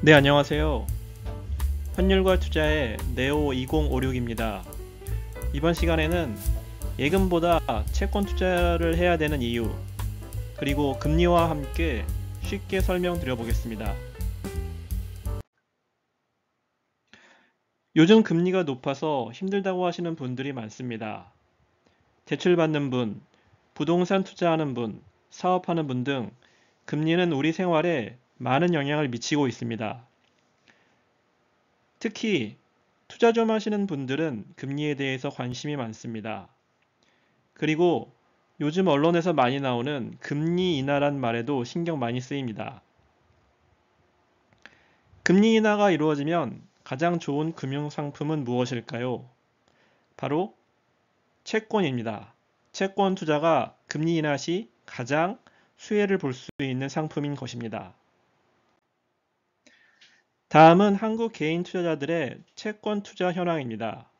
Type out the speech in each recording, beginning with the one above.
네, 안녕하세요. 환율과 투자의 네오 2056입니다. 이번 시간에는 예금보다 채권 투자를 해야 되는 이유, 그리고 금리와 함께 쉽게 설명드려 보겠습니다. 요즘 금리가 높아서 힘들다고 하시는 분들이 많습니다. 대출받는 분, 부동산 투자하는 분, 사업하는 분 등 금리는 우리 생활에 많은 영향을 미치고 있습니다. 특히 투자 좀 하시는 분들은 금리에 대해서 관심이 많습니다. 그리고 요즘 언론에서 많이 나오는 금리 인하란 말에도 신경 많이 쓰입니다. 금리 인하가 이루어지면 가장 좋은 금융 상품은 무엇일까요? 바로 채권입니다. 채권 투자가 금리 인하 시 가장 수혜를 볼 수 있는 상품인 것입니다. 다음은 한국 개인 투자자들의 채권 투자 현황입니다.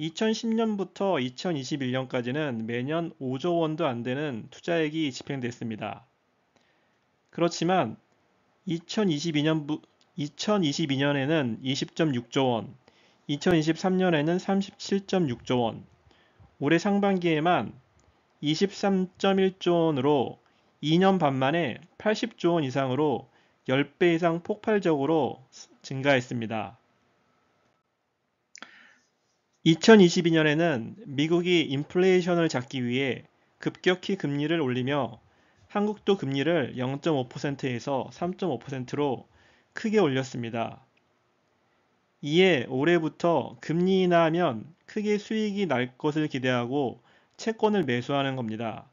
2010년부터 2021년까지는 매년 5조 원도 안 되는 투자액이 집행됐습니다. 그렇지만 2022년에는 20.6조 원, 2023년에는 37.6조 원, 올해 상반기에만 23.1조 원으로 2년 반 만에 80조 원 이상으로 10배 이상 폭발적으로 증가했습니다. 2022년에는 미국이 인플레이션을 잡기 위해 급격히 금리를 올리며 한국도 금리를 0.5%에서 3.5%로 크게 올렸습니다. 이에 올해부터 금리 인하하면 크게 수익이 날 것을 기대하고 채권을 매수하는 겁니다.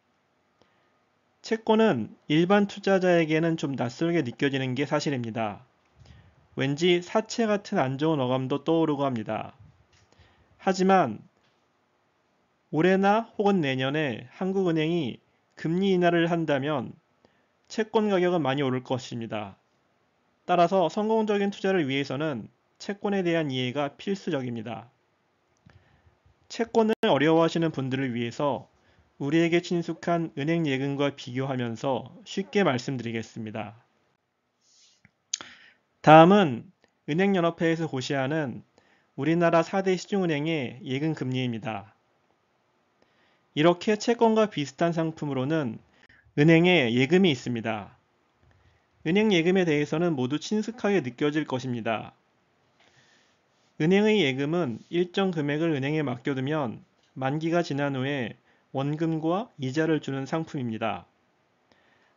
채권은 일반 투자자에게는 좀 낯설게 느껴지는 게 사실입니다. 왠지 사채 같은 안 좋은 어감도 떠오르고 합니다. 하지만 올해나 혹은 내년에 한국은행이 금리 인하를 한다면 채권 가격은 많이 오를 것입니다. 따라서 성공적인 투자를 위해서는 채권에 대한 이해가 필수적입니다. 채권을 어려워하시는 분들을 위해서 우리에게 친숙한 은행 예금과 비교하면서 쉽게 말씀드리겠습니다. 다음은 은행연합회에서 고시하는 우리나라 4대 시중은행의 예금 금리입니다. 이렇게 채권과 비슷한 상품으로는 은행에 예금이 있습니다. 은행 예금에 대해서는 모두 친숙하게 느껴질 것입니다. 은행의 예금은 일정 금액을 은행에 맡겨두면 만기가 지난 후에 원금과 이자를 주는 상품입니다.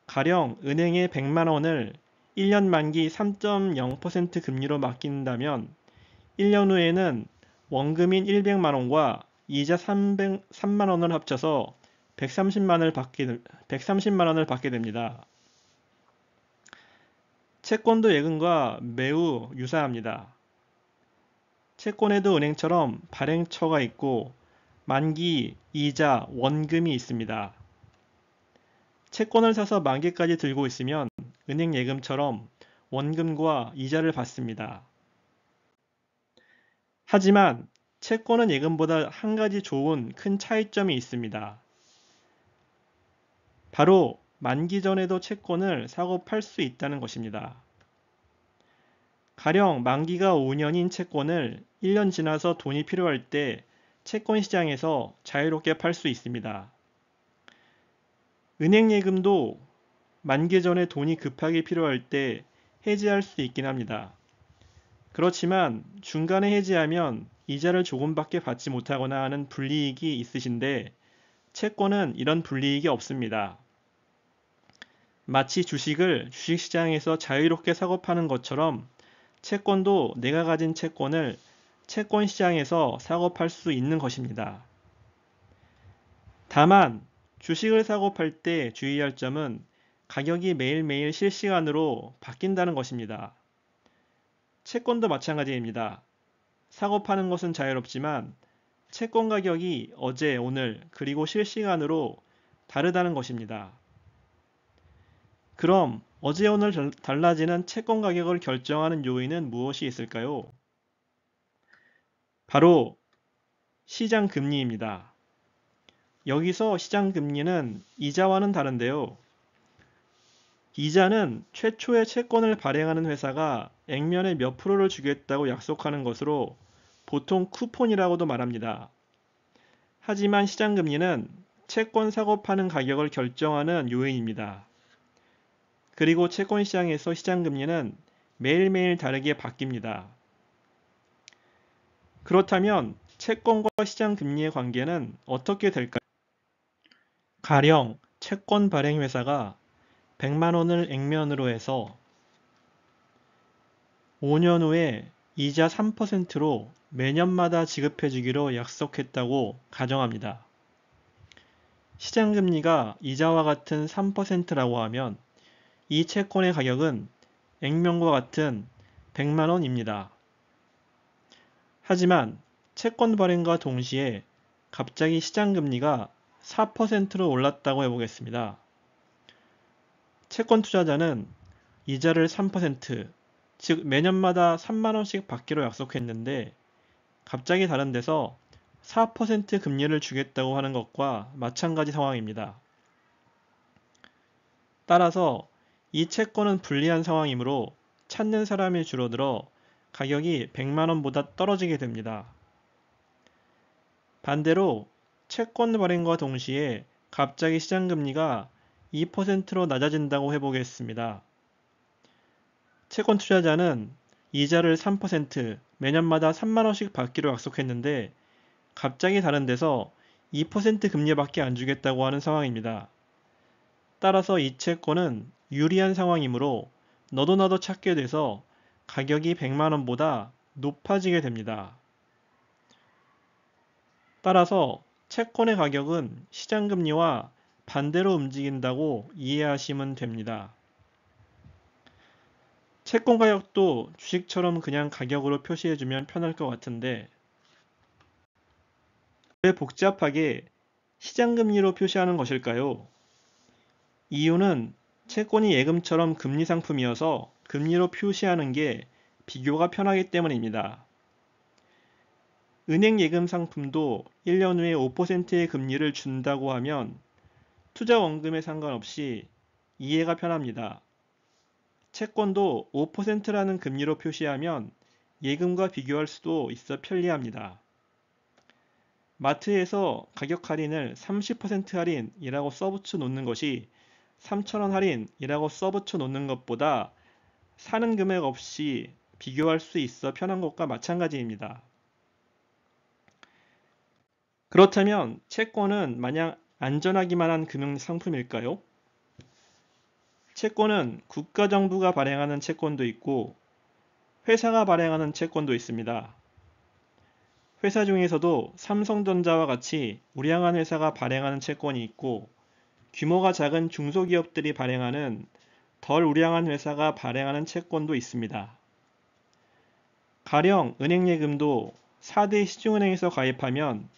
가령 은행에 100만 원을 1년 만기 3.0% 금리로 맡긴다면 1년 후에는 원금인 100만 원과 이자 3만 원을 합쳐서 130만 원을 받게 됩니다. 채권도 예금과 매우 유사합니다. 채권에도 은행처럼 발행처가 있고 만기, 이자, 원금이 있습니다. 채권을 사서 만기까지 들고 있으면 은행 예금처럼 원금과 이자를 받습니다. 하지만 채권은 예금보다 한 가지 좋은 큰 차이점이 있습니다. 바로 만기 전에도 채권을 사고 팔 수 있다는 것입니다. 가령 만기가 5년인 채권을 1년 지나서 돈이 필요할 때 채권 시장에서 자유롭게 팔 수 있습니다. 은행 예금도 만기 전에 돈이 급하게 필요할 때 해지할 수 있긴 합니다. 그렇지만 중간에 해지하면 이자를 조금밖에 받지 못하거나 하는 불이익이 있으신데 채권은 이런 불이익이 없습니다. 마치 주식을 주식시장에서 자유롭게 사고 파는 것처럼 채권도 내가 가진 채권을 채권시장에서 사고 팔 수 있는 것입니다. 다만 주식을 사고 팔 때 주의할 점은 가격이 매일매일 실시간으로 바뀐다는 것입니다. 채권도 마찬가지입니다. 사고 파는 것은 자유롭지만 채권 가격이 어제, 오늘, 그리고 실시간으로 다르다는 것입니다. 그럼 어제, 오늘 달라지는 채권 가격을 결정하는 요인은 무엇이 있을까요? 바로 시장 금리입니다. 여기서 시장 금리는 이자와는 다른데요. 이자는 최초의 채권을 발행하는 회사가 액면의 몇 프로를 주겠다고 약속하는 것으로 보통 쿠폰이라고도 말합니다. 하지만 시장금리는 채권 사고 파는 가격을 결정하는 요인입니다. 그리고 채권시장에서 시장금리는 매일매일 다르게 바뀝니다. 그렇다면 채권과 시장금리의 관계는 어떻게 될까요? 가령 채권 발행 회사가 100만 원을 액면으로 해서 5년 후에 이자 3%로 매년마다 지급해 주기로 약속했다고 가정합니다. 시장금리가 이자와 같은 3%라고 하면 이 채권의 가격은 액면과 같은 100만 원입니다. 하지만 채권 발행과 동시에 갑자기 시장금리가 4%로 올랐다고 해보겠습니다. 채권 투자자는 이자를 3%, 즉 매년마다 3만 원씩 받기로 약속했는데 갑자기 다른 데서 4% 금리를 주겠다고 하는 것과 마찬가지 상황입니다. 따라서 이 채권은 불리한 상황이므로 찾는 사람이 줄어들어 가격이 100만 원보다 떨어지게 됩니다. 반대로 채권 발행과 동시에 갑자기 시장금리가 2%로 낮아진다고 해보겠습니다. 채권 투자자는 이자를 3%, 매년마다 3만 원씩 받기로 약속했는데 갑자기 다른 데서 2% 금리밖에 안 주겠다고 하는 상황입니다. 따라서 이 채권은 유리한 상황이므로 너도 나도 찾게 돼서 가격이 100만 원보다 높아지게 됩니다. 따라서 채권의 가격은 시장금리와 반대로 움직인다고 이해하시면 됩니다. 채권 가격도 주식처럼 그냥 가격으로 표시해주면 편할 것 같은데 왜 복잡하게 시장금리로 표시하는 것일까요? 이유는 채권이 예금처럼 금리 상품이어서 금리로 표시하는 게 비교가 편하기 때문입니다. 은행 예금 상품도 1년 후에 5%의 금리를 준다고 하면 투자 원금에 상관없이 이해가 편합니다. 채권도 5%라는 금리로 표시하면 예금과 비교할 수도 있어 편리합니다. 마트에서 가격 할인을 30% 할인이라고 써붙여 놓는 것이 3,000원 할인이라고 써붙여 놓는 것보다 사는 금액 없이 비교할 수 있어 편한 것과 마찬가지입니다. 그렇다면 채권은 마냥 안전하기만 한 금융 상품일까요? 채권은 국가정부가 발행하는 채권도 있고 회사가 발행하는 채권도 있습니다. 회사 중에서도 삼성전자와 같이 우량한 회사가 발행하는 채권이 있고 규모가 작은 중소기업들이 발행하는 덜 우량한 회사가 발행하는 채권도 있습니다. 가령 은행예금도 4대 시중은행에서 가입하면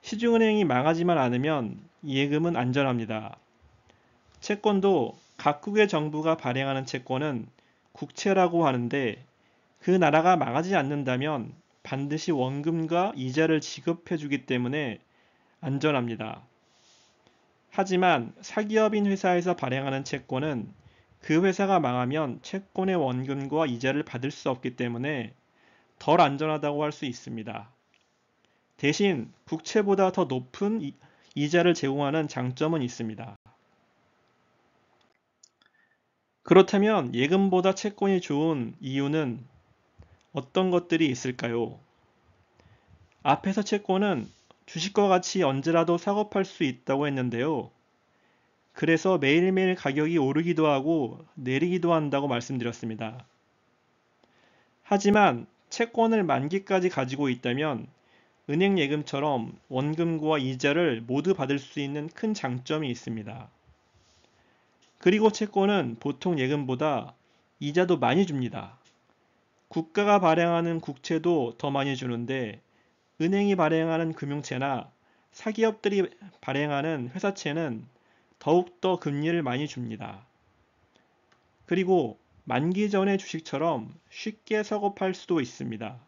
시중은행이 망하지만 않으면 예금은 안전합니다. 채권도 각국의 정부가 발행하는 채권은 국채라고 하는데 그 나라가 망하지 않는다면 반드시 원금과 이자를 지급해 주기 때문에 안전합니다. 하지만 사기업인 회사에서 발행하는 채권은 그 회사가 망하면 채권의 원금과 이자를 받을 수 없기 때문에 덜 안전하다고 할 수 있습니다. 대신 국채보다 더 높은 이자를 제공하는 장점은 있습니다. 그렇다면 예금보다 채권이 좋은 이유는 어떤 것들이 있을까요? 앞에서 채권은 주식과 같이 언제라도 사고 팔 수 있다고 했는데요. 그래서 매일매일 가격이 오르기도 하고 내리기도 한다고 말씀드렸습니다. 하지만 채권을 만기까지 가지고 있다면 은행 예금처럼 원금과 이자를 모두 받을 수 있는 큰 장점이 있습니다. 그리고 채권은 보통 예금보다 이자도 많이 줍니다. 국가가 발행하는 국채도 더 많이 주는데 은행이 발행하는 금융채나 사기업들이 발행하는 회사채는 더욱더 금리를 많이 줍니다. 그리고 만기 전의 주식처럼 쉽게 사고 팔 수도 있습니다.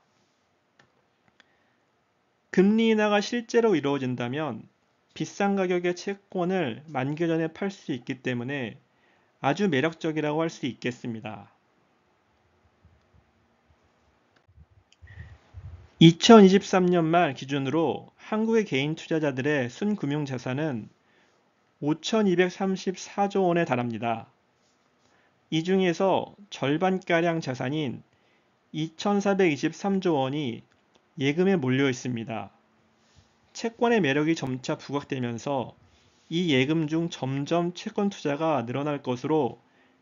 금리 인하가 실제로 이루어진다면 비싼 가격의 채권을 만기 전에 팔 수 있기 때문에 아주 매력적이라고 할 수 있겠습니다. 2023년 말 기준으로 한국의 개인 투자자들의 순금융자산은 5,234조 원에 달합니다. 이 중에서 절반가량 자산인 2,423조 원이 예금에 몰려 있습니다. 채권의 매력이 점차 부각되면서 이 예금 중 점점 채권 투자가 늘어날 것으로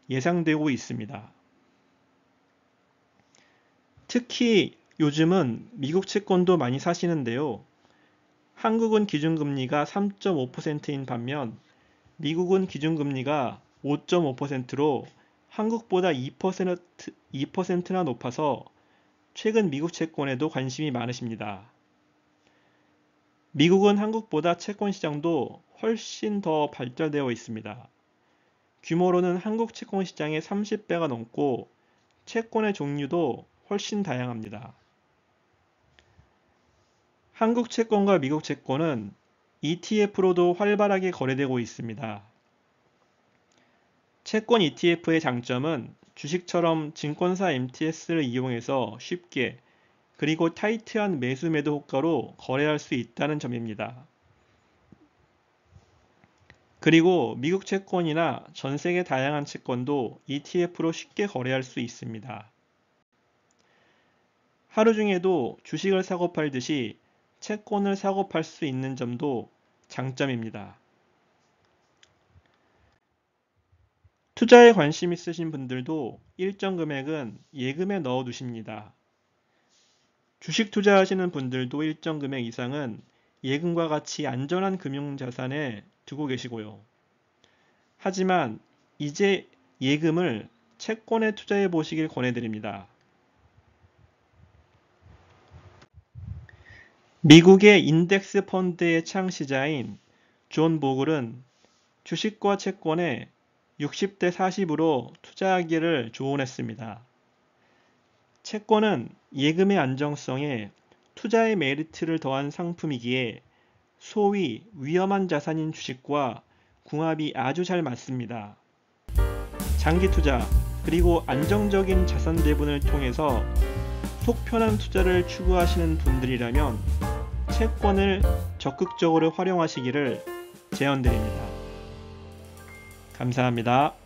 예상되고 있습니다. 특히 요즘은 미국 채권도 많이 사시는데요. 한국은 기준금리가 3.5%인 반면 미국은 기준금리가 5.5%로 한국보다 2%나 높아서 최근 미국 채권에도 관심이 많으십니다. 미국은 한국보다 채권 시장도 훨씬 더 발달되어 있습니다. 규모로는 한국 채권 시장의 30배가 넘고 채권의 종류도 훨씬 다양합니다. 한국 채권과 미국 채권은 ETF로도 활발하게 거래되고 있습니다. 채권 ETF의 장점은 주식처럼 증권사 MTS를 이용해서 쉽게 그리고 타이트한 매수 매도 효과로 거래할 수 있다는 점입니다. 그리고 미국 채권이나 전 세계 다양한 채권도 ETF로 쉽게 거래할 수 있습니다. 하루 중에도 주식을 사고 팔듯이 채권을 사고 팔 수 있는 점도 장점입니다. 투자에 관심 있으신 분들도 일정 금액은 예금에 넣어 두십니다. 주식 투자하시는 분들도 일정 금액 이상은 예금과 같이 안전한 금융자산에 두고 계시고요. 하지만 이제 예금을 채권에 투자해 보시길 권해드립니다. 미국의 인덱스 펀드의 창시자인 존 보글은 주식과 채권에 60대 40으로 투자하기를 조언했습니다. 채권은 예금의 안정성에 투자의 메리트를 더한 상품이기에 소위 위험한 자산인 주식과 궁합이 아주 잘 맞습니다. 장기 투자 그리고 안정적인 자산 배분을 통해서 속 편한 투자를 추구하시는 분들이라면 채권을 적극적으로 활용하시기를 제언드립니다. 감사합니다.